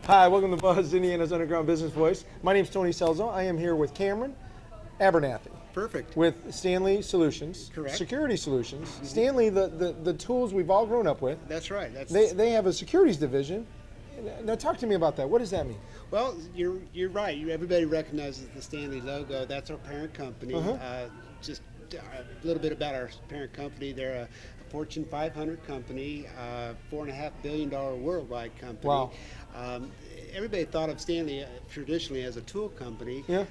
Hi, welcome to Buzz, Indiana's Underground Business Voice. My name's Tony Selzo. I am here with Cameron Abernethy. Perfect. With Stanley Solutions. Correct. Security Solutions. Mm-hmm. Stanley, the tools we've all grown up with. That's right. They have a securities division. Now talk to me about that. What does that mean? Well, you're right. Everybody recognizes the Stanley logo. That's our parent company. Just a little bit about our parent company. They're a Fortune 500 company, $4.5 billion worldwide company. Wow. Everybody thought of Stanley traditionally as a tool company. Yeah.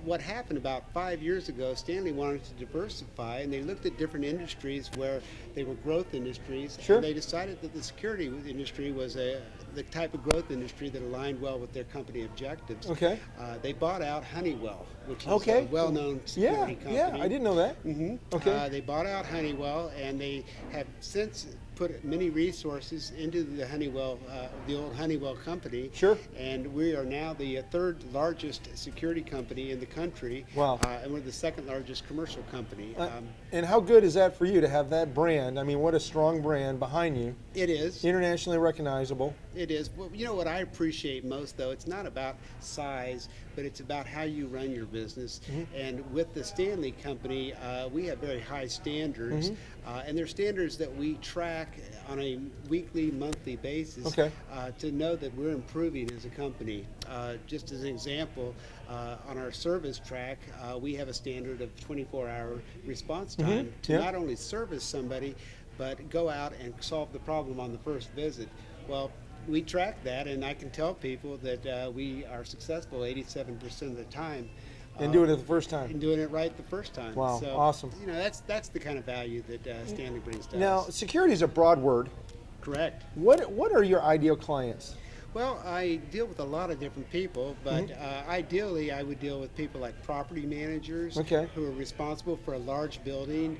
What happened about 5 years ago, Stanley wanted to diversify, and they looked at different industries where they were growth industries. Sure. And they decided that the security industry was the type of growth industry that aligned well with their company objectives. Okay. They bought out Honeywell, which is a well-known security company. Yeah, I didn't know that. Mm-hmm. Okay. They bought out Honeywell, and they have since put many resources into the Honeywell, the old Honeywell company. Sure. And we are now the third largest security company in the country. Wow. And we're the second largest commercial company. And how good is that for you to have that brand? I mean, what a strong brand behind you. It is. Internationally recognizable. It is. Well, you know what I appreciate most, though? It's not about size, but it's about how you run your business. Mm-hmm. And with the Stanley company, we have very high standards. Mm-hmm. And they're standards that we track on a weekly, monthly basis to know that we're improving as a company. Just as an example, on our service track, we have a standard of 24-hour response time to not only service somebody, but go out and solve the problem on the first visit. Well, we track that, and I can tell people that we are successful 87% of the time. And doing it the first time. And doing it right the first time. Wow, so, awesome. You know, that's the kind of value that Stanley brings to us. Now, security is a broad word. Correct. What are your ideal clients? Well, I deal with a lot of different people, but ideally I would deal with people like property managers who are responsible for a large building.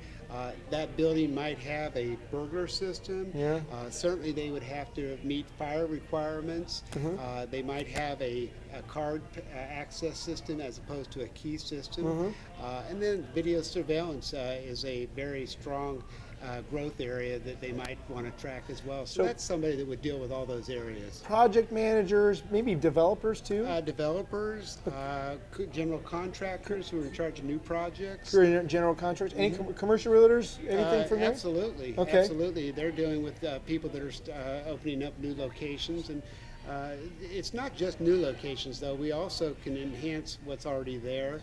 That building might have a burglar system. Yeah. Certainly they would have to meet fire requirements. They might have a card access system as opposed to a key system. And then video surveillance is a very strong growth area that they might want to track as well. So that's somebody that would deal with all those areas. Project managers, maybe developers too? Developers, general contractors who are in charge of new projects. General contractors. Any commercial realtors? Anything from there? Absolutely. Okay. Absolutely. They're dealing with people that are opening up new locations. And it's not just new locations, though. We also can enhance what's already there.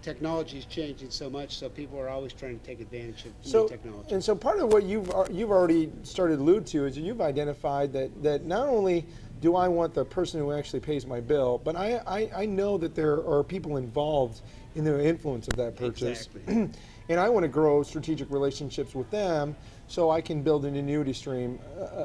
Technology is changing so much, so people are always trying to take advantage of new technology. And so part of what you've already started to allude to is you've identified that not only do I want the person who actually pays my bill, but I know that there are people involved in the influence of that purchase. Exactly. And I want to grow strategic relationships with them so I can build an annuity stream,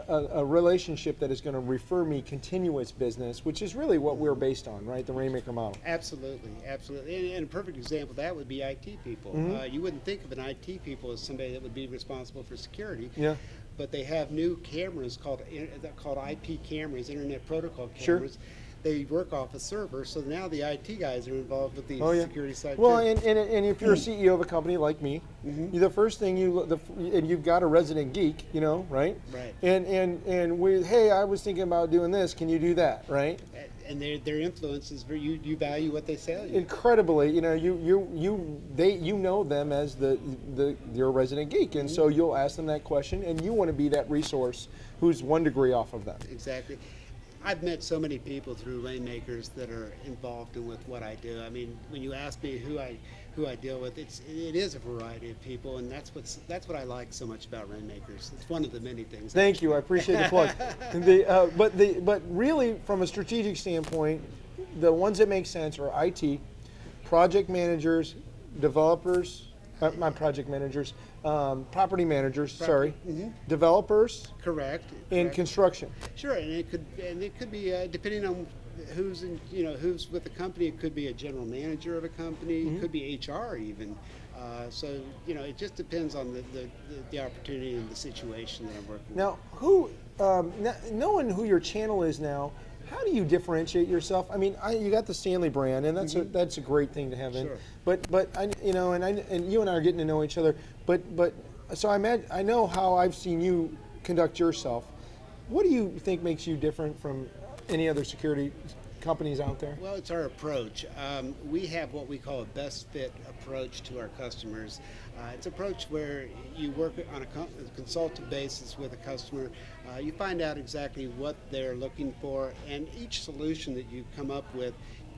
a relationship that is going to refer me continuous business, which is really what we're based on, right? The Rainmaker model. Absolutely, absolutely. And a perfect example of that would be IT people. You wouldn't think of an IT people as somebody that would be responsible for security. Yeah. But they have new cameras called IP cameras, Internet Protocol cameras. Sure. They work off a server, so now the IT guys are involved with the security side. Well, and if you're a CEO of a company like me, the first thing and you've got a resident geek, you know, right? Right. And hey, I was thinking about doing this. Can you do that, right? And their influence is you value what they sell you. Incredibly, you know, you know them as your resident geek, and so you'll ask them that question, and you want to be that resource who's 1 degree off of them. Exactly. I've met so many people through Rainmakers that are involved with what I do. I mean, when you ask me who I deal with, it is a variety of people, and that's what I like so much about Rainmakers. It's one of the many things. Thank you. I appreciate the plug. But really, from a strategic standpoint, the ones that make sense are IT, project managers, developers. My project managers, property managers, developers, correct, and construction. Sure, and it could be depending on who's with the company. It could be a general manager of a company. It could be HR even. So you know, it just depends on the opportunity and the situation that I'm working with. Now, knowing who your channel is now, how do you differentiate yourself? I mean, you got the Stanley brand, and that's a great thing to have in. Sure. But and you and I are getting to know each other. But so I know how I've seen you conduct yourself. What do you think makes you different from any other security companies out there? Well, it's our approach. We have what we call a best fit approach to our customers. It's an approach where you work on a consultative basis with a customer. You find out exactly what they're looking for, and each solution that you come up with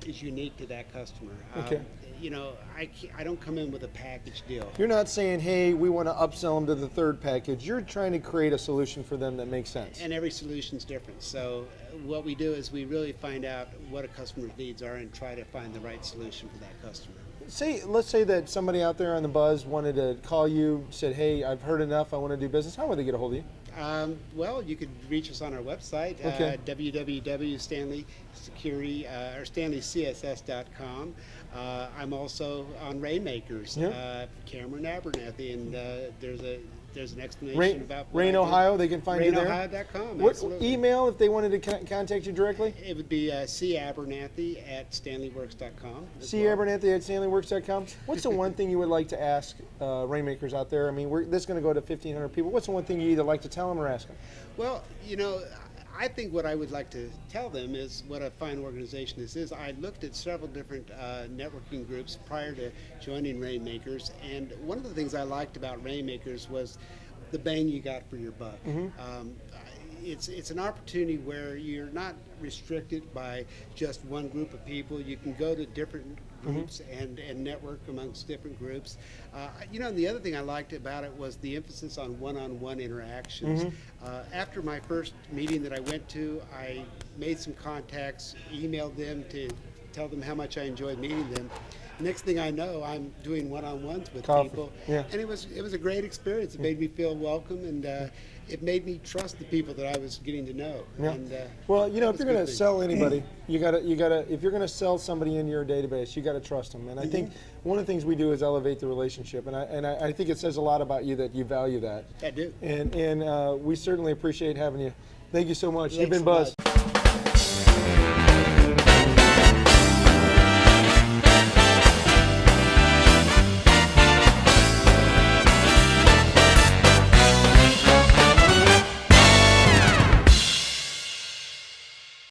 is unique to that customer. Okay. You know, I don't come in with a package deal. You're not saying, hey, we want to upsell them to the third package. You're trying to create a solution for them that makes sense. And every solution's different. So what we do is we really find out what a customer's needs are and try to find the right solution for that customer. Let's say that somebody out there on the buzz wanted to call you, said, hey, I've heard enough, I want to do business. How would they get a hold of you? Well, you could reach us on our website, www.stanleysecurity or stanleycss.com. I'm also on Rainmakers, Cameron Abernethy, and there's an explanation about Rain, Ohio. They can find you there. RainOhio.com. What email if they wanted to contact you directly? It would be cabernethy@stanleyworks.com. cabernethy@stanleyworks.com. What's the one thing you would like to ask Rainmakers out there? I mean, this is going to go to 1,500 people. What's the one thing you either like to tell them or ask them? Well, you know, I think what I would like to tell them is what a fine organization this is. I looked at several different networking groups prior to joining Rainmakers, and one of the things I liked about Rainmakers was the bang you got for your buck. It's an opportunity where you're not restricted by just one group of people. You can go to different groups and network amongst different groups. You know, and the other thing I liked about it was the emphasis on one-on-one interactions. After my first meeting that I went to, I made some contacts, emailed them to tell them how much I enjoyed meeting them. Next thing I know, I'm doing one-on-ones with people, and it was a great experience. It made me feel welcome, and it made me trust the people that I was getting to know. And, well, you know, if you're going to sell anybody, you gotta. If you're going to sell somebody in your database, you got to trust them. And I think one of the things we do is elevate the relationship, and I think it says a lot about you that you value that. I do. And we certainly appreciate having you. Thank you so much. You've been Buzz.